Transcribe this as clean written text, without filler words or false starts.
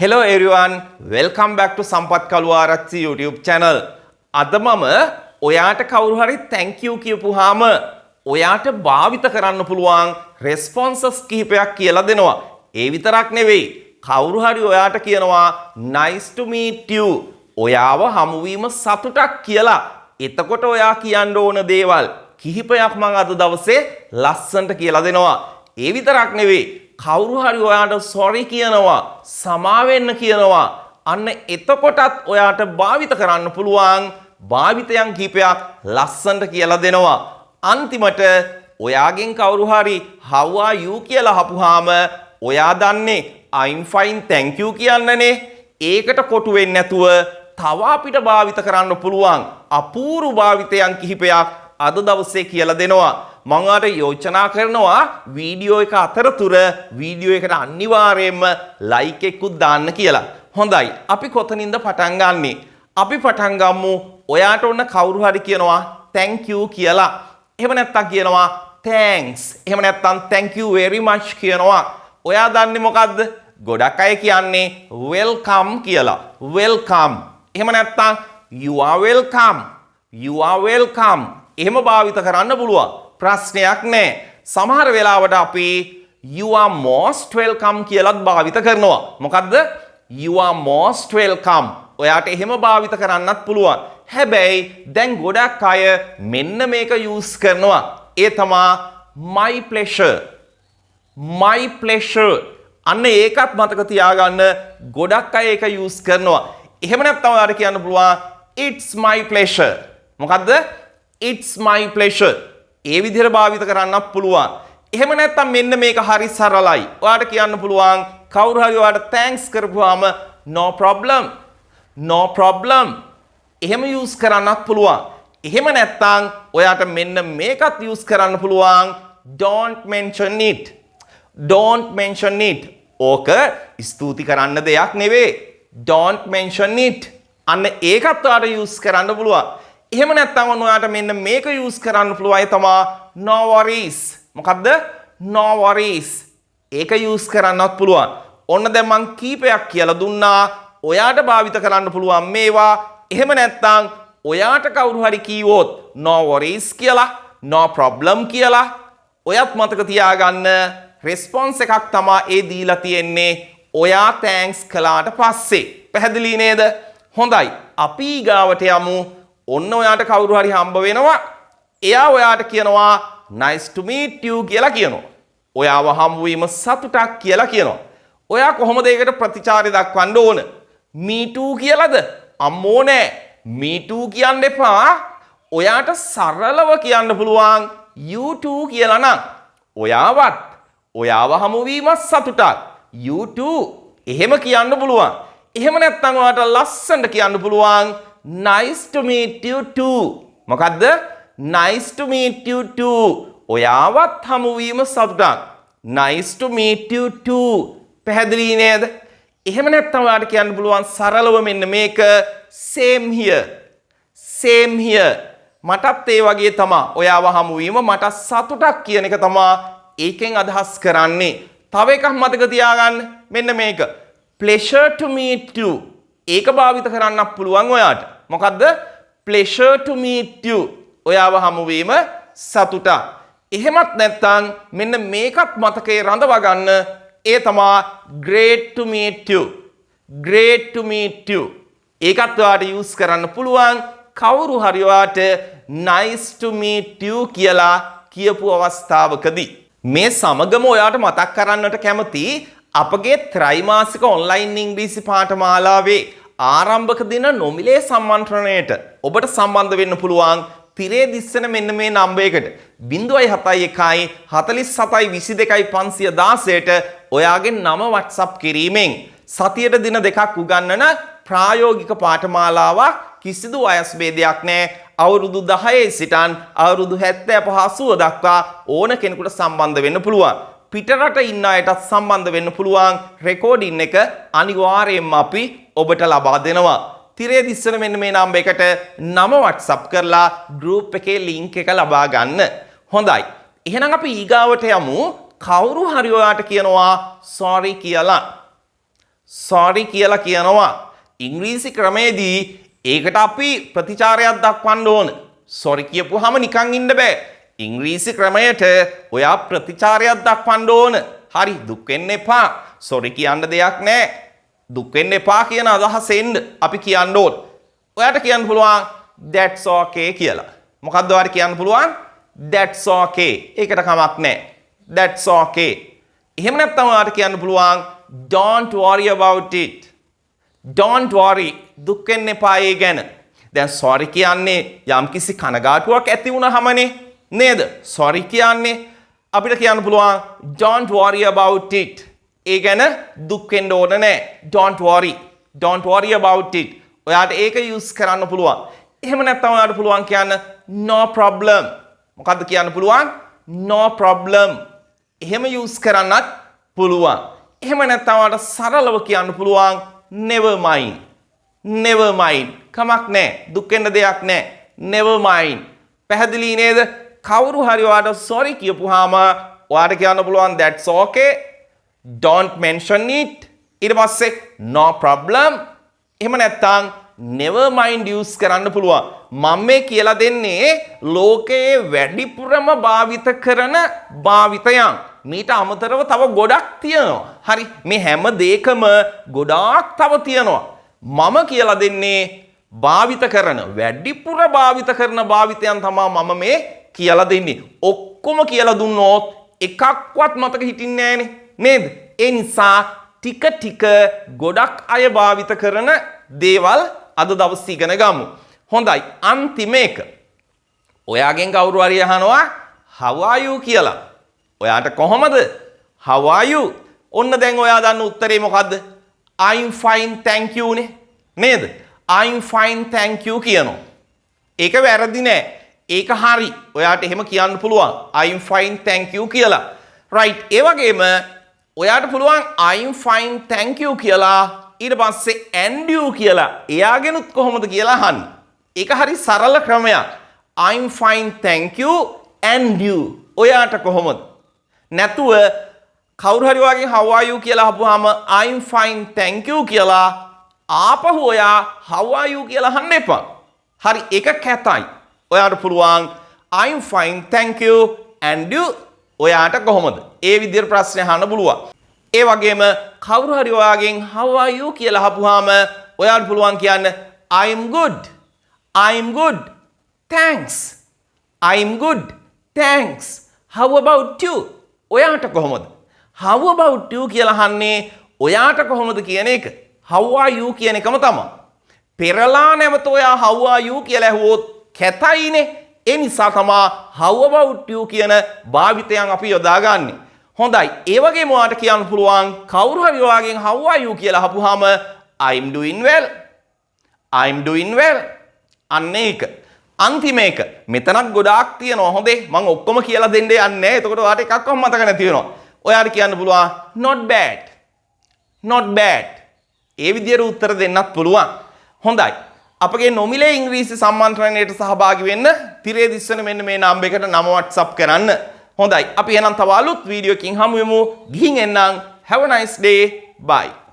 Hello everyone, welcome back to Sampath Kaluwarachchi YouTube channel. අද මම ඔයාට කවුරු හරි thank you කියපුවාම ඔයාට භාවිත කරන්න පුළුවන් responses කිහිපයක් කියලා දෙනවා. ඒ විතරක් නෙවෙයි. කවුරු හරි ඔයාට කියනවා nice to meet you. ඔයාව හමු වීම සතුටක් කියලා. එතකොට ඔයා කියන්න ඕන දේවල් කිහිපයක් මම අද දවසේ ලස්සනට කියලා දෙනවා. ඒ විතරක් නෙවෙයි. කවුරු හරි ඔයාට sorry කියනවා සමා වෙන්න කියනවා අන්න එතකොටත් ඔයාට භාවිත කරන්න පුළුවන් භාවිතයන් කිහිපයක් ලස්සනට කියලා දෙනවා අන්තිමට ඔයාගෙන් කවුරු හරි how are you කියලා අහපුවාම ඔයා දන්නේ I'm fine thank you කියන්නනේ ඒකට කොටු වෙන්නේ නැතුව තව අපිට භාවිත කරන්න පුළුවන් අපූර්ව භාවිතයන් කිහිපයක් අද දවසේ කියලා දෙනවා මම අර යෝජනා කරනවා වීඩියෝ එක අතරතුර වීඩියෝ එකට අනිවාර්යයෙන්ම ලයික් එකකුත් දාන්න කියලා. හොඳයි. අපි කොතනින්ද පටන් ගන්නෙ? අපි පටන් ගමු ඔයාට ඔන්න කවුරු හරි කියනවා thank you කියලා. එහෙම නැත්නම් කියනවා thanks. එහෙම නැත්නම් thank you very much කියනවා. ඔයා දන්නේ මොකද්ද? ගොඩක් අය කියන්නේ welcome කියලා. welcome. එහෙම නැත්නම් you are welcome. you are welcome. එහෙම භාවිත කරන්න පුළුවන්. ප්‍රශ්නයක් නැහැ. සමහර වෙලාවට අපි you are most welcome කියලාත් භාවිත කරනවා. මොකද්ද? you are most welcome. ඔයාට එහෙම භාවිත කරන්නත් පුළුවන්. හැබැයි දැන් ගොඩක් අය මෙන්න මේක use කරනවා. ඒ තමයි my pleasure. my pleasure. අන්න ඒකත් මතක තියාගන්න ගොඩක් අය ඒක use කරනවා. එහෙම නැත්නම් ඔයාට කියන්න පුළුවන් it's my pleasure. මොකද්ද? it's my pleasure. ඒ විදිහට භාවිත කරන්නත් පුළුවන්. එහෙම නැත්නම් මෙන්න මේක හරි සරලයි. ඔයාට කියන්න පුළුවන් කවුරු හරි ඔයාට thanks කරපුවාම no problem. no problem. එහෙම use කරන්නත් පුළුවන්. එහෙම නැත්නම් ඔයාට මෙන්න මේකත් use කරන්න පුළුවන් don't mention it. don't mention it. ඕක ස්තුති කරන්න දෙයක් නෙවෙයි. don't mention it. අන්න ඒකත් ඔයාට use කරන්න පුළුවන්. එහෙම නැත්නම් ඔයාට මෙන්න මේක use කරන්න පුළුවන් තමයි no worries. මොකද්ද? no worries. ඒක use කරන්නත් පුළුවන්. ඔන්න දැන් මං කීපයක් කියලා දුන්නා. ඔයාට භාවිත කරන්න පුළුවන් මේවා. එහෙම නැත්නම් ඔයාට කවුරු හරි කීවොත් no worries කියලා, no problem කියලා ඔයත් මතක තියාගන්න response එකක් තමයි ඒ දීලා තියෙන්නේ. ඔයා thanks කළාට පස්සේ. පැහැදිලි නේද? හොඳයි. අපි ඊගාවට යමු. ඔන්න ඔයාට කවුරු හරි හම්බ වෙනවා. එයා ඔයාට කියනවා nice to meet you කියලා කියනවා. ඔයාව හම්බ වීම සතුටක් කියලා කියනවා. ඔයා කොහොමද ඒකට ප්‍රතිචාරය දක්වන්න ඕන? me too කියලාද? අම්මෝ නෑ. me too කියන්න එපා. ඔයාට සරලව කියන්න පුළුවන් you too කියලා නම්. ඔයාව හමු වීම සතුටක්. you too. එහෙම කියන්න පුළුවන්. එහෙම නැත්නම් ඔයාට ලස්සනට කියන්න පුළුවන් nice to meet you too. මොකද්ද? nice to meet you too. ඔයාවත් හමු වීම සතුටක්. nice to meet you too. පැහැදිලි නේද? එහෙම නැත්නම් ඔයාට කියන්න පුළුවන් සරලව මෙන්න මේක same here. same here. මටත් ඒ වගේ තමයි. ඔයාව හමු වීම මට සතුටක් කියන එක තමයි ඒකෙන් අදහස් කරන්නේ. තව එකක් මතක තියාගන්න. මෙන්න මේක. pleasure to meet you. ඒක භාවිත කරන්නත් පුළුවන් ඔයාට. මොකද්ද? pleasure to meet you. ඔයාව හමු වීම සතුටක්. එහෙමත් නැත්නම් මෙන්න මේකත් මතකේ රඳවා ගන්න. ඒ තමයි great to meet you. great to meet you. ඒකත් ඔයාට use කරන්න පුළුවන්. කවුරු හරි ඔයාට nice to meet you කියලා කියපු අවස්ථාවකදී. මේ සමගම ඔයාට මතක් කරන්නට කැමති අපගේ ත්‍රිමාසික ඔන්ලයින් ඉංග්‍රීසි පාඨමාලාවේ ආරම්භක දින නොමිලේ සම්මන්ත්‍රණයට ඔබට සම්බන්ධ වෙන්න පුළුවන් තිරේ දිස්සන මෙන්න මේ නම්බර් එකට 071 47 22 516ට ඔයාගේ නම WhatsApp කිරීමෙන් සතියට දින දෙකක් උගන්වන ප්‍රායෝගික පාඨමාලාවක් කිසිදු වයස් ભેදයක් නැහැ අවුරුදු 10 සිටන් අවුරුදු 75 දක්වා ඕන කෙනෙකුට සම්බන්ධ වෙන්න පුළුවන් පිටරට ඉන්න අයටත් සම්බන්ධ වෙන්න පුළුවන් රෙකෝඩින් එක අනිවාර්යයෙන්ම අපි ඔබට ලබා දෙනවා. තිරේ දිස්සන මෙන්න මේ නම්බර් එකට නම WhatsApp කරලා group එකේ link එක ලබා ගන්න. හොඳයි. එහෙනම් අපි ඊගාවට යමු. කවුරු හරි ඔයාට කියනවා sorry කියලා. sorry කියලා කියනවා. ඉංග්‍රීසි ක්‍රමයේදී ඒකට අපි ප්‍රතිචාරයක් දක්වන්න ඕන. sorry කියපුවාම නිකන් ඉන්න බෑ. ඉංග්‍රීසි ක්‍රමයට ඔයා ප්‍රතිචාරයක් දක්වන්න ඕන. හරි දුක් වෙන්න එපා. sorry කියන්න දෙයක් නැහැ. දුක් වෙන්න එපා කියන අදහසෙන් අපි කියන්න ඕන. ඔයාට කියන්න පුළුවන් that's okay කියලා. මොකද්ද ඔයාට කියන්න පුළුවන්? that's okay. ඒකට කමක් නැහැ. that's okay. එහෙම නැත්නම් ඔයාට කියන්න පුළුවන් don't worry about it. don't worry. දුක් වෙන්න එපා ඒ ගැන. දැන් sorry කියන්නේ යම්කිසි කනගාටුවක් ඇති වුණාමනේ නේද? sorry කියන්නේ අපිට කියන්න පුළුවන් don't worry about it. ඒ ගැන දුක් වෙන්න ඕන නැහැ. don't worry. don't worry about it. ඔයාට ඒක use කරන්න පුළුවන්. එහෙම නැත්නම් ඔයාට පුළුවන් කියන්න no problem. මොකද්ද කියන්න පුළුවන්? no problem. එහෙම use කරන්නත් පුළුවන්. එහෙම නැත්නම් ඔයාට සරලව කියන්න පුළුවන් never mind. never mind. කමක් නැහැ. දුක් වෙන්න දෙයක් නැහැ. never mind. පැහැදිලි නේද? කවුරු හරි ඔයාට sorry කියපුවාම ඔයාට කියන්න පුළුවන් that's okay. don't mention it. ඊට පස්සේ no problem. එහෙම නැත්නම් never mind use කරන්න පුළුවන්. මම මේ කියලා දෙන්නේ ලෝකයේ වැඩිපුරම භාවිත කරන භාවිතයන්. මීට අමතරව තව ගොඩක් තියෙනවා. හරි මේ හැම දෙයකම ගොඩාක් තව තියෙනවා. මම කියලා දෙන්නේ භාවිත කරන වැඩිපුර භාවිත කරන භාවිතයන් තමයි මම මේ කියලා දෙන්නේ. ඔක්කොම කියලා දුන්නොත් එකක්වත් මතක හිටින්නේ නැහනේ නේද? ඒ නිසා ටික ටික ගොඩක් අය භාවිත කරන දේවල් අද දවස් ඉගෙන ගමු. හොඳයි අන්තිම එක. ඔයාගෙන් කවුරු හරි අහනවා how are you කියලා. ඔයාට කොහොමද? how are you? ඔන්න දැන් ඔයා දන්න උත්තරේ මොකද්ද? I'm fine thank you නේ. නේද? I'm fine thank you කියනවා. ඒක වැරදි නෑ. ඒක හරි. ඔයාට එහෙම කියන්න පුළුවන්. I'm fine thank you කියලා. right. ඒ වගේම ඔයාට පුළුවන් I'm fine thank you කියලා ඊට පස්සේ and you කියලා එයාගෙනුත් කොහොමද කියලා අහන්න. ඒක හරි සරල ක්‍රමයක්. I'm fine thank you and you. ඔයාට කොහොමද? නැතුව කවුරු හරි වගේ how are you කියලා අහපුවාම I'm fine thank you කියලා ආපහු ඔයා how are you කියලා අහන්න එපා. හරි ඒක කැතයි. ඔයාට පුළුවන් I'm fine thank you and you. ඔයාට කොහොමද? ඒ විදිහට ප්‍රශ්න අහන්න පුළුවන්. ඒ වගේම කවුරු හරි ඔයාගෙන් how are you කියලා අහපුවාම ඔයාට පුළුවන් කියන්න I'm good. I'm good. Thanks. I'm good. Thanks. How about you? ඔයාට කොහොමද? How about you කියලා අහන්නේ ඔයාට කොහොමද කියන එක. How are you කියන එකම තමයි. පෙරලා නැවත ඔයා how are you කියලා ඇහුවොත් කැතයිනේ. ඒ නිසා තමයි how about you කියන භාවිතයන් අපි යොදාගන්නේ. හොඳයි. ඒ වගේම ඔයාට කියන්න පුළුවන් කවුරු හරි ඔයාගෙන් how are you කියලා අහපුවාම I'm doing well. I'm doing well. අන්න ඒක. අන්තිම එක. මෙතනත් ගොඩාක් තියෙනවා. හොඳේ. මම ඔක්කොම කියලා දෙන්න යන්නේ නැහැ. එතකොට ඔයාට එකක්වත් මතක නැති වෙනවා. ඔයාට කියන්න පුළුවන් not bad. not bad. ඒ විදියට උත්තර දෙන්නත් පුළුවන්. හොඳයි. අපගේ නොමිලේ ඉංග්‍රීසි සම්මන්ත්‍රණයට සහභාගී වෙන්න තිරේ දිස්වන මෙන්න මේ නම්බර් එකට නම WhatsApp කරන්න. හොඳයි. අපි එහෙනම් තව අලුත් වීඩියෝ එකකින් හමු වෙමු. ගිහින් එන්නම්. Have a nice day. Bye.